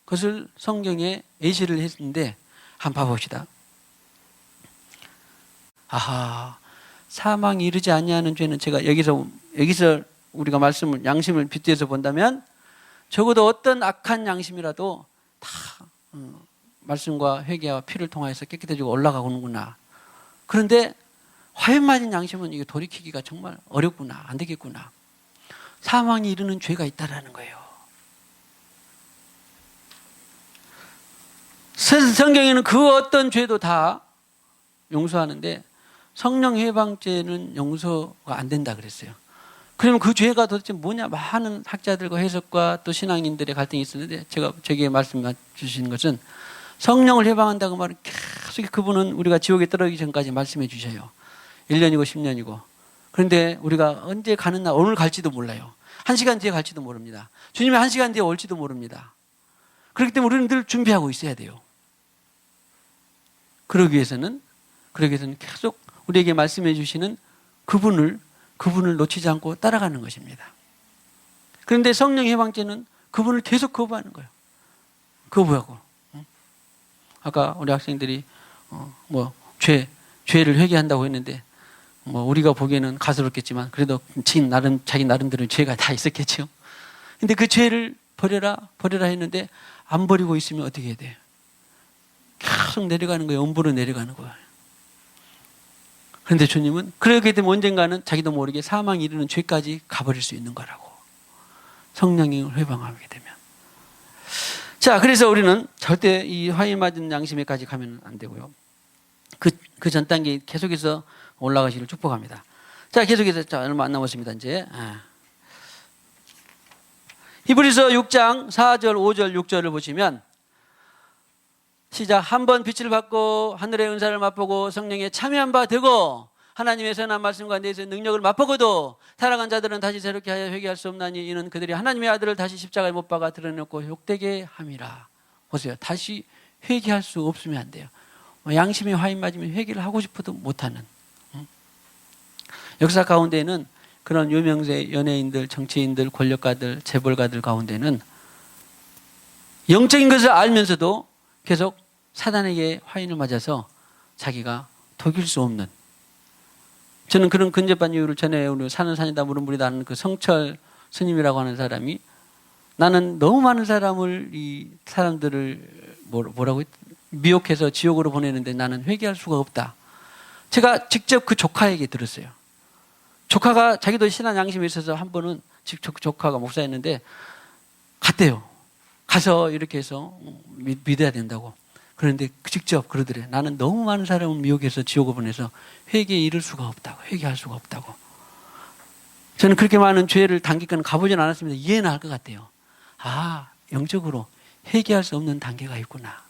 것을 성경에 예시를 했는데 한번 봐봅시다. 사망이 이르지 아니하는 죄는 제가 여기서 우리가 말씀을 양심을 빗대서 본다면 적어도 어떤 악한 양심이라도 다 말씀과 회개와 피를 통하여서 깨끗해지고 올라가는구나. 그런데 화인 맞은 양심은 이게 돌이키기가 정말 어렵구나. 안 되겠구나. 사망이 이르는 죄가 있다라는 거예요. 성경에는 그 어떤 죄도 다 용서하는데 성령 해방죄는 용서가 안 된다 그랬어요. 그러면 그 죄가 도대체 뭐냐? 많은 학자들과 해석과 또 신앙인들의 갈등이 있었는데 제게 말씀 주신 것은 성령을 해방한다고 말은 계속 그분은 우리가 지옥에 떨어지기 전까지 말씀해 주셔요. 1년이고 10년이고. 그런데 우리가 언제 가는 날, 오늘 갈지도 몰라요. 1시간 뒤에 갈지도 모릅니다. 주님이 1시간 뒤에 올지도 모릅니다. 그렇기 때문에 우리는 늘 준비하고 있어야 돼요. 그러기 위해서는 계속 우리에게 말씀해 주시는 그분을 놓치지 않고 따라가는 것입니다. 그런데 성령 해방죄는 그분을 계속 거부하는 거예요. 거부하고. 아까 우리 학생들이 죄를 회개한다고 했는데 우리가 보기에는 가스럽겠지만 그래도 자기 나름대로 죄가 다 있었겠죠. 근데 그 죄를 버려라 했는데 안 버리고 있으면 어떻게 해야 돼요? 계속 내려가는 거예요. 음부로 내려가는 거예요. 그런데 주님은 그렇게 되면 언젠가는 자기도 모르게 사망이 이르는 죄까지 가버릴 수 있는 거라고. 성령을 회방하게 되면. 자, 그래서 우리는 절대 이 화인 맞은 양심에까지 가면 안 되고요. 그 전 단계 계속해서 올라가시기를 축복합니다. 자, 계속해서 얼마 안 남았습니다. 이제 히브리서 6장 4절, 5절, 6절을 보시면 시작. 한 번 빛을 받고 하늘의 은사를 맛보고 성령에 참여한 바 되고 하나님의 선한 말씀과 내세의 능력을 맛보고도 타락한 자들은 다시 새롭게 하여 회개할 수 없나니 이는 그들이 하나님의 아들을 다시 십자가에 못 박아 드러내놓고 욕되게 함이라. 보세요. 다시 회개할 수 없으면 안 돼요. 양심에 화인 맞으면 회개를 하고 싶어도 못하는. 역사 가운데는 그런 유명세 연예인들, 정치인들, 권력가들, 재벌가들 가운데는 영적인 것을 알면서도 계속 사단에게 화인을 맞아서 자기가 독일 수 없는, 저는 그런 근접한 이유를 전에 우리 사는 산이다 물은물이다 하는 그 성철 스님이라고 하는 사람이 나는 너무 많은 사람들을 뭐라고 미혹해서 지옥으로 보내는데 나는 회개할 수가 없다. 제가 직접 그 조카에게 들었어요. 조카가 자기도 신한 양심이 있어서 한 번은 직접 조카가 목사였는데 갔대요. 가서 이렇게 해서 믿어야 된다고. 그런데 직접 그러더래. 나는 너무 많은 사람을 미혹해서 지옥을 보내서 회개에 이를 수가 없다고. 회개할 수가 없다고. 저는 그렇게 많은 죄를 단기간 가보진 않았습니다. 이해는 할 것 같아요. 아, 영적으로 회개할 수 없는 단계가 있구나.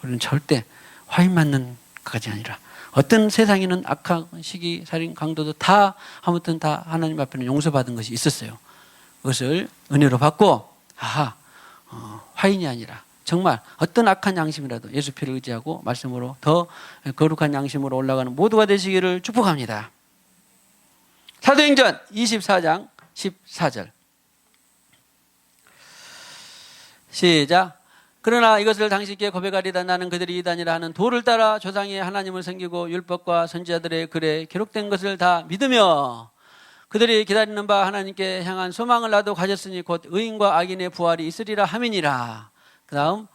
우리는 절대 화인 맞는 것까지 아니라 어떤 세상에는 악한 시기, 살인, 강도도 다 아무튼 다 하나님 앞에는 용서받은 것이 있었어요. 그것을 은혜로 받고 화인이 아니라 정말 어떤 악한 양심이라도 예수 피를 의지하고 말씀으로 더 거룩한 양심으로 올라가는 모두가 되시기를 축복합니다. 사도행전 24장 14절 시작. 그러나 이것을 당신께 고백하리다. 나는 그들이 이단이라 하는 도를 따라 조상의 하나님을 섬기고 율법과 선지자들의 글에 기록된 것을 다 믿으며 그들이 기다리는 바 하나님께 향한 소망을 나도 가졌으니 곧 의인과 악인의 부활이 있으리라 함이니라. 그 다음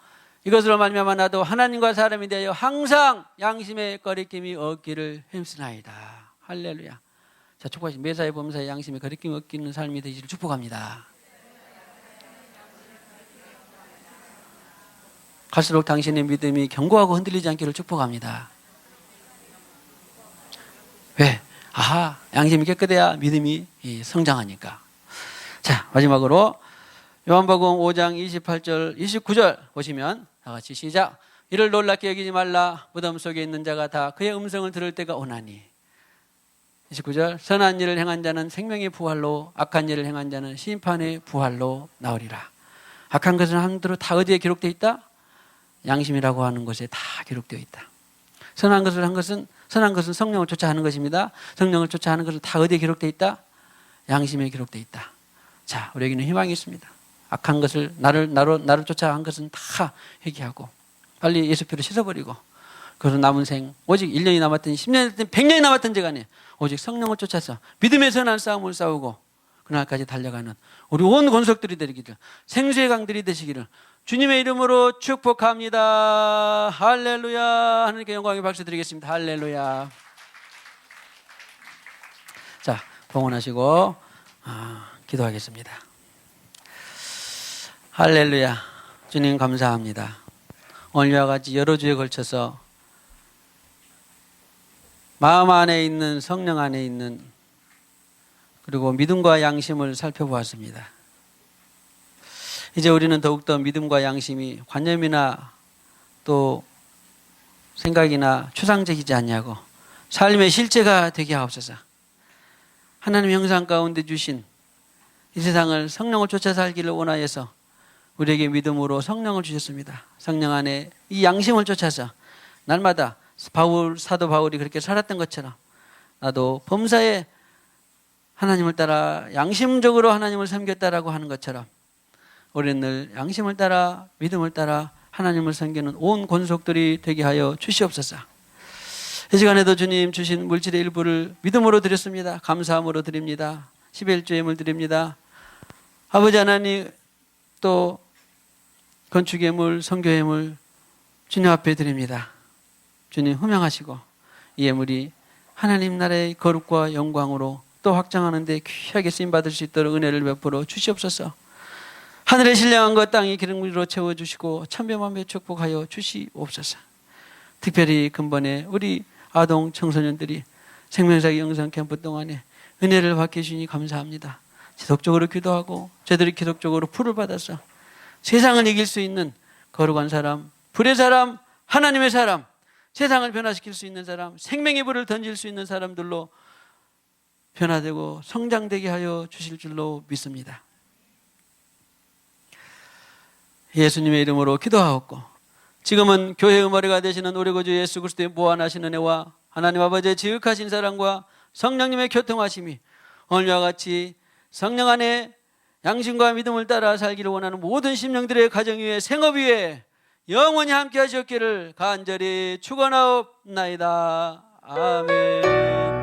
이것으로 말미암아 나도 하나님과 사람이 되어 항상 양심의 거리낌이 없기를 힘쓰나이다. 할렐루야. 자, 축복하신 매사에 범사에 양심의 거리낌이 없기는 삶이 되시기를 축복합니다. 갈수록 당신의 믿음이 견고하고 흔들리지 않기를 축복합니다. 왜? 양심이 깨끗해야 믿음이 성장하니까. 자, 마지막으로 요한복음 5장 28절 29절 보시면 다 같이 시작. 이를 놀랍게 여기지 말라. 무덤 속에 있는 자가 다 그의 음성을 들을 때가 오나니. 29절. 선한 일을 행한 자는 생명의 부활로, 악한 일을 행한 자는 심판의 부활로 나오리라. 악한 것은 한대로 다 어디에 기록되어 있다? 양심이라고 하는 것에 다 기록되어 있다. 선한 것을 한 것은, 선한 것은 성령을 쫓아 하는 것입니다. 성령을 쫓아 하는 것은 다 어디에 기록되어 있다? 양심에 기록되어 있다. 자, 우리에게는 희망이 있습니다. 악한 것을 나를 쫓아 한 것은 다 회개하고 빨리 예수 피로 씻어버리고 그래서 남은 생 오직 1년이 남았든 10년이 남았든 100년이 남았든 제간에 오직 성령을 쫓아서 믿음의 선한 싸움을 싸우고 그날까지 달려가는 우리 온 권속들이 되기를, 생수의 강들이 되시기를 주님의 이름으로 축복합니다. 할렐루야. 하나님께 영광의 박수 드리겠습니다. 할렐루야. 자, 봉헌하시고 기도하겠습니다. 할렐루야. 주님 감사합니다. 오늘과 같이 여러 주에 걸쳐서 마음 안에 있는, 성령 안에 있는, 그리고 믿음과 양심을 살펴보았습니다. 이제 우리는 더욱더 믿음과 양심이 관념이나 또 생각이나 추상적이지 않냐고 삶의 실제가 되게 하옵소서. 하나님 형상 가운데 주신 이 세상을 성령을 쫓아 살기를 원하여서 우리에게 믿음으로 성령을 주셨습니다. 성령 안에 이 양심을 쫓아서 날마다 사도 바울이 그렇게 살았던 것처럼 나도 범사에 하나님을 따라 양심적으로 하나님을 섬겼다라고 하는 것처럼 우리는 늘 양심을 따라 믿음을 따라 하나님을 섬기는 온 권속들이 되게 하여 주시옵소서. 이 시간에도 주님 주신 물질의 일부를 믿음으로 드렸습니다. 감사함으로 드립니다. 11조 예물 드립니다. 아버지 하나님, 또 건축 예물, 선교 예물 주님 앞에 드립니다. 주님 흠양하시고 이 예물이 하나님 나라의 거룩과 영광으로 또 확장하는 데 귀하게 쓰임받을 수 있도록 은혜를 베풀어 주시옵소서. 하늘의 신령한 것 땅이 기름으로 채워주시고 천배만배 축복하여 주시옵소서. 특별히 근본에 우리 아동 청소년들이 생명사기 영상 캠프 동안에 은혜를 받게 해주니 감사합니다. 지속적으로 기도하고 저들이 기독적으로 풀을 받아서 세상을 이길 수 있는 거룩한 사람, 불의 사람, 하나님의 사람, 세상을 변화시킬 수 있는 사람, 생명의 불을 던질 수 있는 사람들로 변화되고 성장되게 하여 주실 줄로 믿습니다. 예수님의 이름으로 기도하옵고, 지금은 교회 의머리가 되시는 우리 구주 예수 그리스도의 무한하신 은혜와 하나님 아버지의 지극하신 사랑과 성령님의 교통하심이 오늘과 같이 성령 안에 양심과 믿음을 따라 살기를 원하는 모든 심령들의 가정 위에, 생업 위에 영원히 함께 하시옵기를 간절히 축원하옵나이다. 아멘.